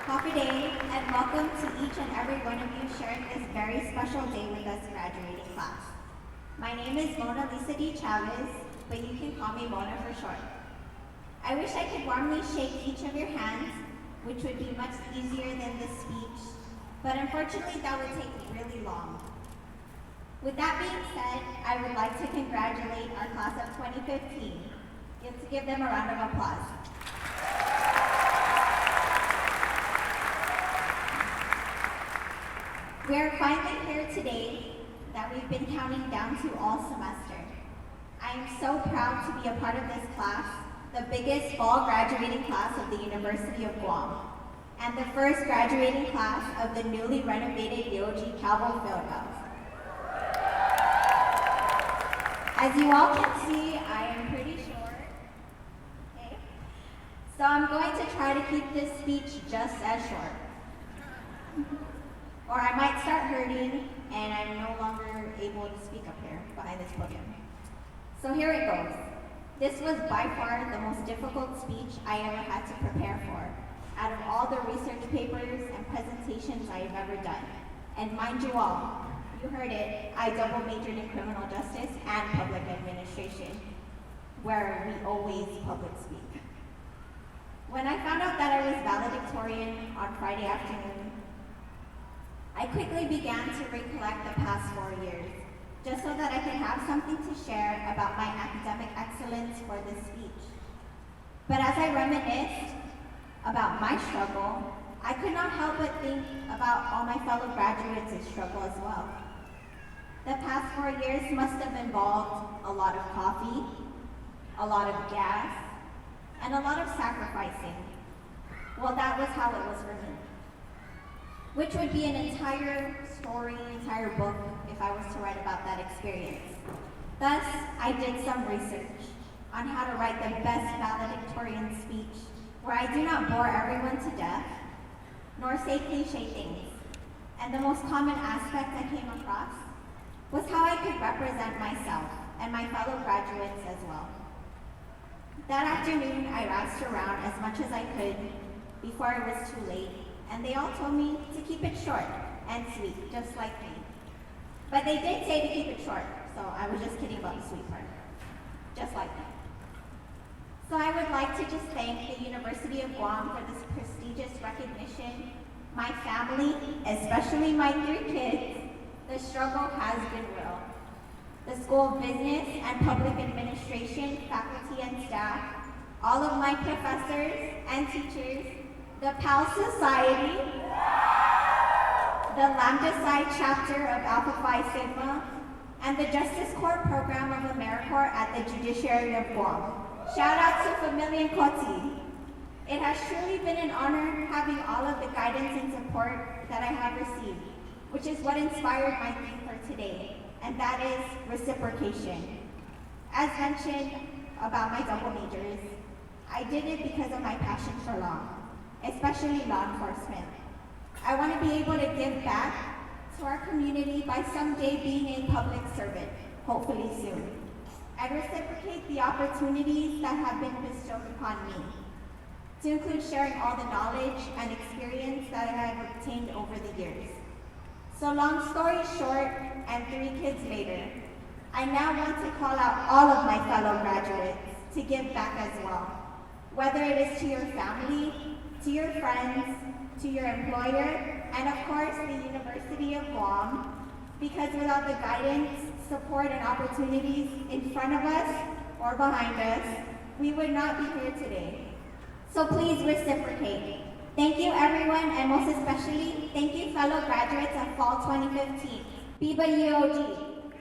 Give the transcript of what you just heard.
Happy day, and welcome to each and every one of you sharing this very special day with us graduating class. My name is Mona Lisa D. Chavez, but you can call me Mona for short. I wish I could warmly shake each of your hands, which would be much easier than this speech, but unfortunately that would take really long. With that being said, I would like to congratulate our class of 2015. Let's give them a round of applause. We are finally here today that we've been counting down to all semester. I am so proud to be a part of this class, the biggest fall graduating class of the University of Guam, and the first graduating class of the newly renovated UOG Calvo Fieldhouse. As you all can see, I am pretty short. Okay? So I'm going to try to keep this speech just as short. Or I might start hurting and I'm no longer able to speak up here behind this podium. So here it goes. This was by far the most difficult speech I ever had to prepare for, out of all the research papers and presentations I have ever done. And mind you all, you heard it, I double majored in criminal justice and public administration, where we always public speak. When I found out that I was valedictorian on Friday afternoon, I quickly began to recollect the past 4 years, just so that I could have something to share about my academic excellence for this speech. But as I reminisced about my struggle, I could not help but think about all my fellow graduates' struggle as well. The past 4 years must have involved a lot of coffee, a lot of gas, and a lot of sacrificing. Well, that was how it was for me. Which would be an entire story, entire book, if I was to write about that experience. Thus, I did some research on how to write the best valedictorian speech where I do not bore everyone to death, nor say cliche things. And the most common aspect I came across was how I could represent myself and my fellow graduates as well. That afternoon, I asked around as much as I could before it was too late, and they all told me to keep it short and sweet, just like me. But they did say to keep it short, so I was just kidding about the sweet part, just like me. So I would like to just thank the University of Guam for this prestigious recognition, my family, especially my 3 kids. The struggle has been real. The School of Business and Public Administration, faculty and staff, all of my professors and teachers, the PAL Society, the Lambda Psi chapter of Alpha Phi Sigma, and the Justice Corps program of AmeriCorps at the Judiciary of Guam. Shout out to Familian Koti. It has truly been an honor having all of the guidance and support that I have received, which is what inspired my theme for today, and that is reciprocation. As mentioned about my double majors, I did it because of my passion for law, especially law enforcement. I want to be able to give back to our community by someday being a public servant, hopefully soon, and reciprocate the opportunities that have been bestowed upon me, to include sharing all the knowledge and experience that I have obtained over the years. So long story short, and 3 kids later, I now want to call out all of my fellow graduates to give back as well, whether it is to your family, to your friends, to your employer, and of course the University of Guam, because without the guidance, support, and opportunities in front of us or behind us, we would not be here today. So please reciprocate. Thank you everyone, and most especially, thank you fellow graduates of Fall 2015. Viva UOG!